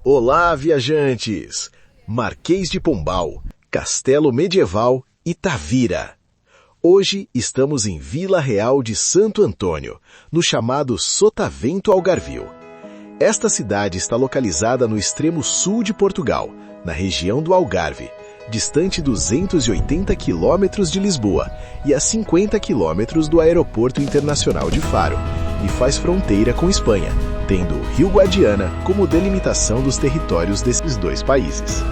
Olá, viajantes! Marquês de Pombal, Castelo Medieval e Tavira. Hoje estamos em Vila Real de Santo Antônio, no chamado Sotavento Algarvio. Esta cidade está localizada no extremo sul de Portugal, na região do Algarve, distante 280 quilômetros de Lisboa e a 50 quilômetros do Aeroporto Internacional de Faro, e faz fronteira com Espanha, tendo o Rio Guadiana como delimitação dos territórios desses dois países.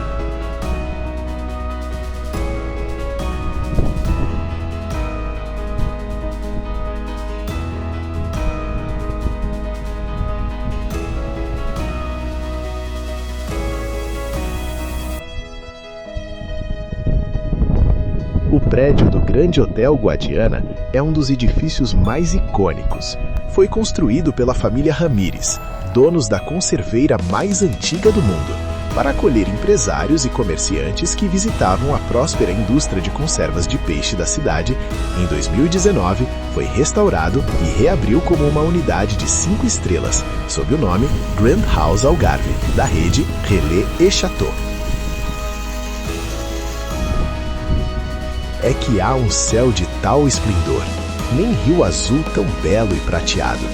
O prédio do Grande Hotel Guadiana é um dos edifícios mais icônicos. Foi construído pela família Ramírez, donos da conserveira mais antiga do mundo, para acolher empresários e comerciantes que visitavam a próspera indústria de conservas de peixe da cidade. Em 2019, foi restaurado e reabriu como uma unidade de 5 estrelas, sob o nome Grand House Algarve, da rede Relais et Châteaux. É que há um céu de tal esplendor, nem rio azul tão belo e prateado,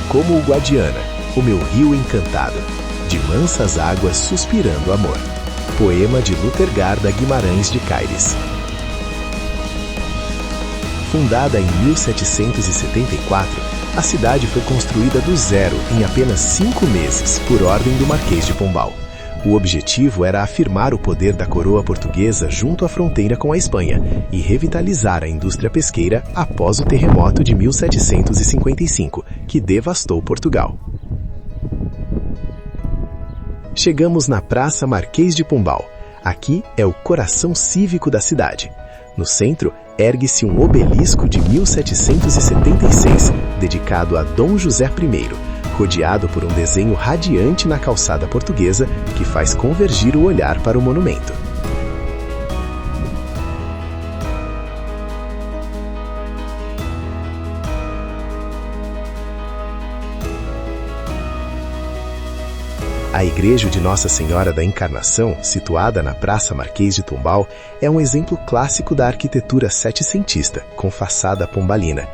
como o Guadiana, o meu rio encantado, de mansas águas suspirando amor. Poema de Luthergarda Guimarães de Caires. Fundada em 1774, a cidade foi construída do zero em apenas 5 meses, por ordem do Marquês de Pombal. O objetivo era afirmar o poder da coroa portuguesa junto à fronteira com a Espanha e revitalizar a indústria pesqueira após o terremoto de 1755, que devastou Portugal. Chegamos na Praça Marquês de Pombal. Aqui é o coração cívico da cidade. No centro, ergue-se um obelisco de 1776, dedicado a Dom José I, rodeado por um desenho radiante na calçada portuguesa que faz convergir o olhar para o monumento. A Igreja de Nossa Senhora da Encarnação, situada na Praça Marquês de Pombal, é um exemplo clássico da arquitetura setecentista, com façada pombalina.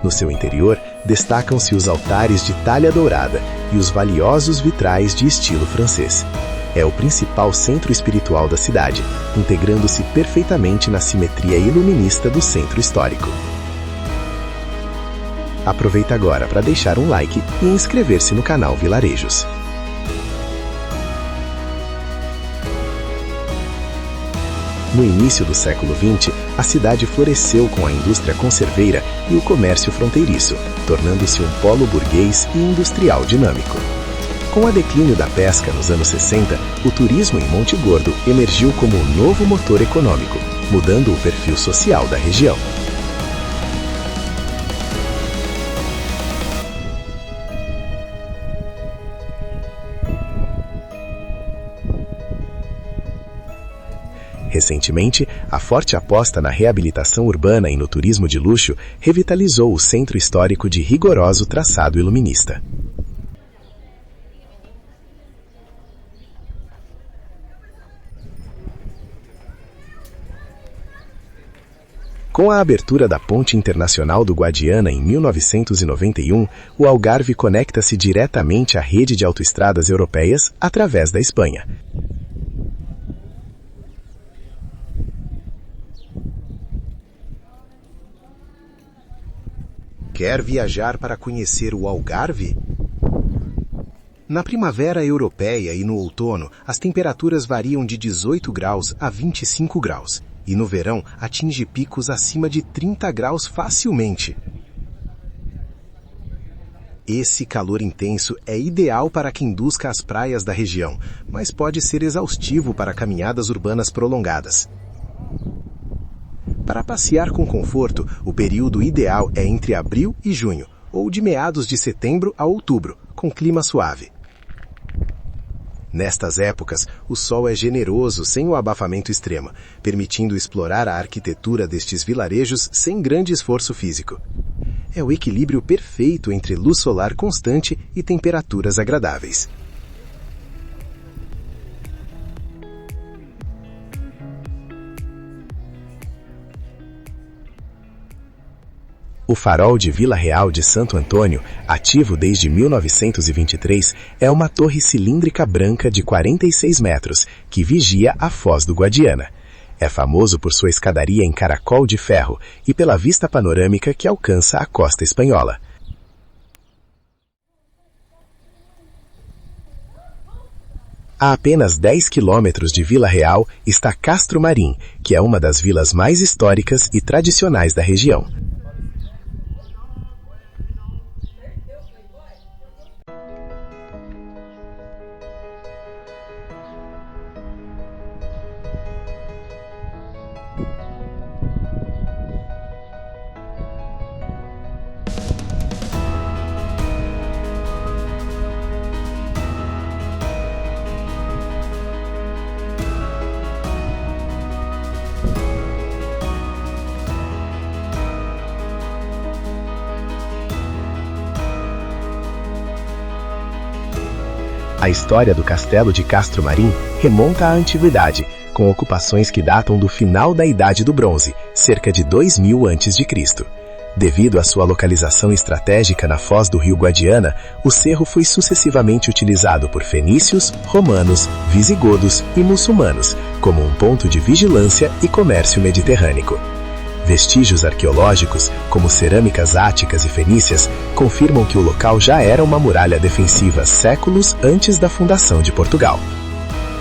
No seu interior, destacam-se os altares de talha dourada e os valiosos vitrais de estilo francês. É o principal centro espiritual da cidade, integrando-se perfeitamente na simetria iluminista do centro histórico. Aproveita agora para deixar um like e inscrever-se no canal Vilarejos. No início do século XX, a cidade floresceu com a indústria conserveira e o comércio fronteiriço, tornando-se um polo burguês e industrial dinâmico. Com o declínio da pesca nos anos 60, o turismo em Monte Gordo emergiu como um novo motor econômico, mudando o perfil social da região. Recentemente, a forte aposta na reabilitação urbana e no turismo de luxo revitalizou o centro histórico de rigoroso traçado iluminista. Com a abertura da Ponte Internacional do Guadiana em 1991, o Algarve conecta-se diretamente à rede de autoestradas europeias através da Espanha. Quer viajar para conhecer o Algarve? Na primavera europeia e no outono, as temperaturas variam de 18 graus a 25 graus, e no verão atinge picos acima de 30 graus facilmente. Esse calor intenso é ideal para quem busca as praias da região, mas pode ser exaustivo para caminhadas urbanas prolongadas. Para passear com conforto, o período ideal é entre abril e junho, ou de meados de setembro a outubro, com clima suave. Nestas épocas, o sol é generoso sem o abafamento extremo, permitindo explorar a arquitetura destes vilarejos sem grande esforço físico. É o equilíbrio perfeito entre luz solar constante e temperaturas agradáveis. O farol de Vila Real de Santo Antônio, ativo desde 1923, é uma torre cilíndrica branca de 46 metros, que vigia a Foz do Guadiana. É famoso por sua escadaria em caracol de ferro e pela vista panorâmica que alcança a costa espanhola. A apenas 10 quilômetros de Vila Real está Castro Marim, que é uma das vilas mais históricas e tradicionais da região. A história do castelo de Castro Marim remonta à antiguidade, com ocupações que datam do final da Idade do Bronze, cerca de 2000 a.C. Devido à sua localização estratégica na foz do rio Guadiana, o cerro foi sucessivamente utilizado por fenícios, romanos, visigodos e muçulmanos, como um ponto de vigilância e comércio mediterrâneo. Vestígios arqueológicos, como cerâmicas áticas e fenícias, confirmam que o local já era uma muralha defensiva séculos antes da fundação de Portugal.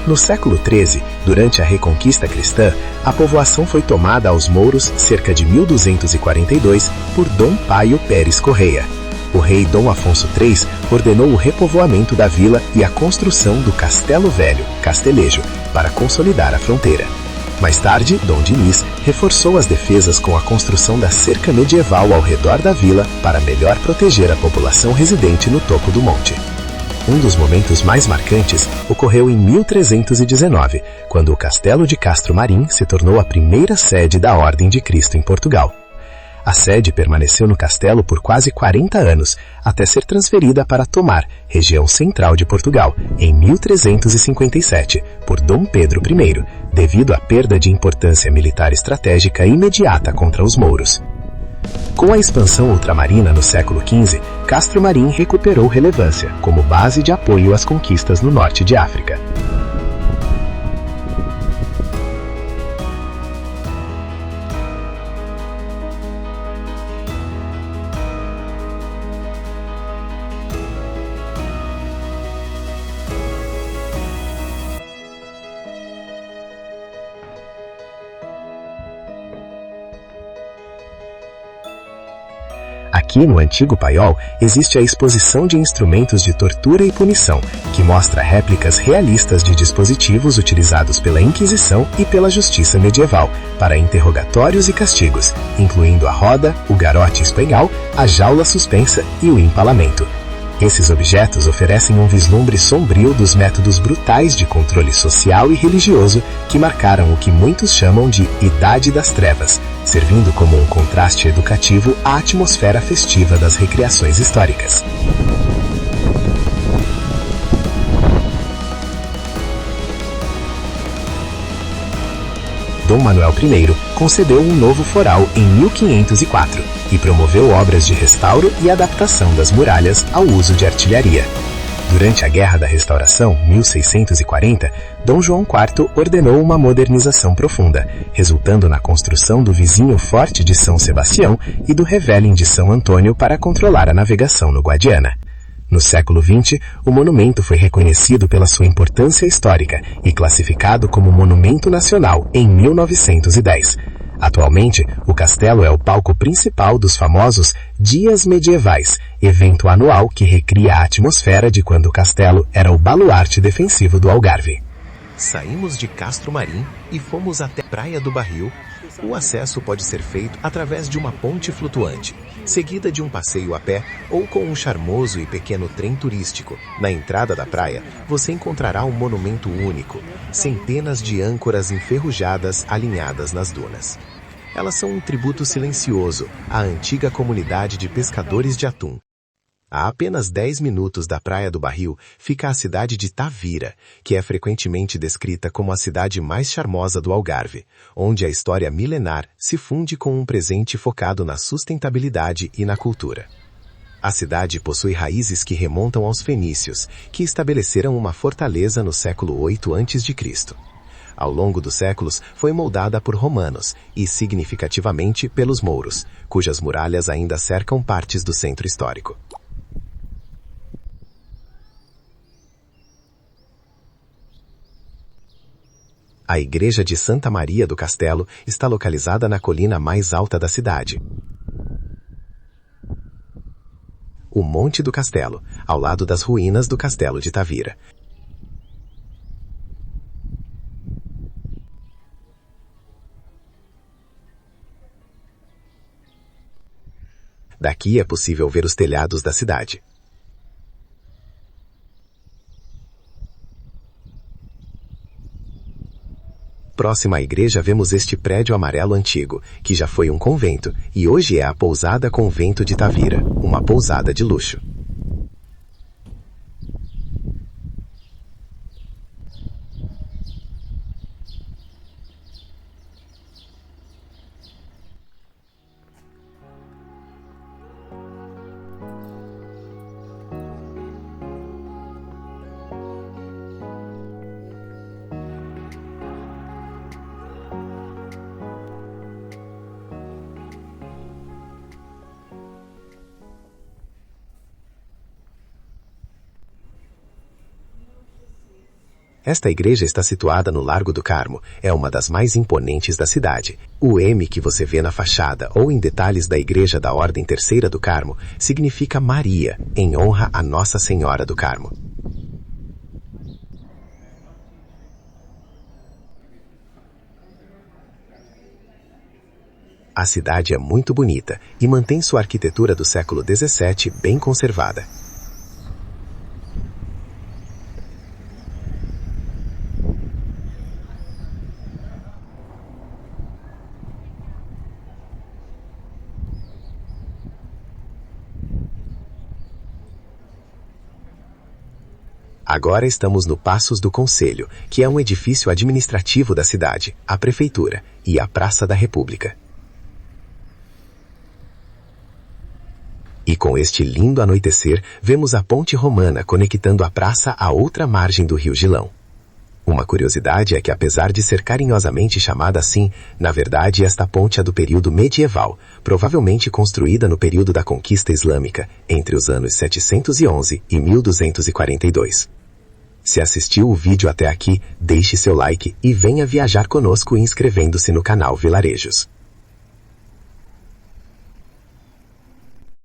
No século XIII, durante a Reconquista Cristã, a povoação foi tomada aos mouros cerca de 1242 por Dom Paio Pérez Correia. O rei Dom Afonso III ordenou o repovoamento da vila e a construção do Castelo Velho, Castelejo, para consolidar a fronteira. Mais tarde, Dom Diniz reforçou as defesas com a construção da cerca medieval ao redor da vila para melhor proteger a população residente no topo do monte. Um dos momentos mais marcantes ocorreu em 1319, quando o Castelo de Castro Marim se tornou a primeira sede da Ordem de Cristo em Portugal. A sede permaneceu no castelo por quase 40 anos, até ser transferida para Tomar, região central de Portugal, em 1357, por Dom Pedro I, devido à perda de importância militar estratégica imediata contra os mouros. Com a expansão ultramarina no século XV, Castro Marim recuperou relevância como base de apoio às conquistas no norte de África. Aqui no antigo paiol existe a exposição de instrumentos de tortura e punição, que mostra réplicas realistas de dispositivos utilizados pela Inquisição e pela Justiça medieval para interrogatórios e castigos, incluindo a roda, o garote espanhol, a jaula suspensa e o empalamento. Esses objetos oferecem um vislumbre sombrio dos métodos brutais de controle social e religioso que marcaram o que muitos chamam de Idade das Trevas, servindo como um contraste educativo à atmosfera festiva das recreações históricas. Dom Manuel I concedeu um novo foral em 1504 e promoveu obras de restauro e adaptação das muralhas ao uso de artilharia. Durante a Guerra da Restauração, 1640, Dom João IV ordenou uma modernização profunda, resultando na construção do vizinho Forte de São Sebastião e do Revelem de São Antônio para controlar a navegação no Guadiana. No século XX, o monumento foi reconhecido pela sua importância histórica e classificado como Monumento Nacional em 1910. Atualmente, o castelo é o palco principal dos famosos Dias Medievais, evento anual que recria a atmosfera de quando o castelo era o baluarte defensivo do Algarve. Saímos de Castro Marim e fomos até Praia do Barril. O acesso pode ser feito através de uma ponte flutuante, seguida de um passeio a pé ou com um charmoso e pequeno trem turístico. Na entrada da praia, você encontrará um monumento único, centenas de âncoras enferrujadas alinhadas nas dunas. Elas são um tributo silencioso à antiga comunidade de pescadores de atum. A apenas 10 minutos da Praia do Barril fica a cidade de Tavira, que é frequentemente descrita como a cidade mais charmosa do Algarve, onde a história milenar se funde com um presente focado na sustentabilidade e na cultura. A cidade possui raízes que remontam aos fenícios, que estabeleceram uma fortaleza no século 8 a.C. Ao longo dos séculos, foi moldada por romanos e, significativamente, pelos mouros, cujas muralhas ainda cercam partes do centro histórico. A igreja de Santa Maria do Castelo está localizada na colina mais alta da cidade, o Monte do Castelo, ao lado das ruínas do Castelo de Tavira. Daqui é possível ver os telhados da cidade. Próxima à igreja vemos este prédio amarelo antigo, que já foi um convento, e hoje é a Pousada Convento de Tavira, uma pousada de luxo. Esta igreja está situada no Largo do Carmo, é uma das mais imponentes da cidade. O M que você vê na fachada ou em detalhes da igreja da Ordem Terceira do Carmo significa Maria, em honra a Nossa Senhora do Carmo. A cidade é muito bonita e mantém sua arquitetura do século XVII bem conservada. Agora estamos no Passos do Conselho, que é um edifício administrativo da cidade, a Prefeitura e a Praça da República. E com este lindo anoitecer, vemos a ponte romana conectando a praça à outra margem do Rio Gilão. Uma curiosidade é que, apesar de ser carinhosamente chamada assim, na verdade esta ponte é do período medieval, provavelmente construída no período da conquista islâmica, entre os anos 711 e 1242. Se assistiu o vídeo até aqui, deixe seu like e venha viajar conosco inscrevendo-se no canal Vilarejos.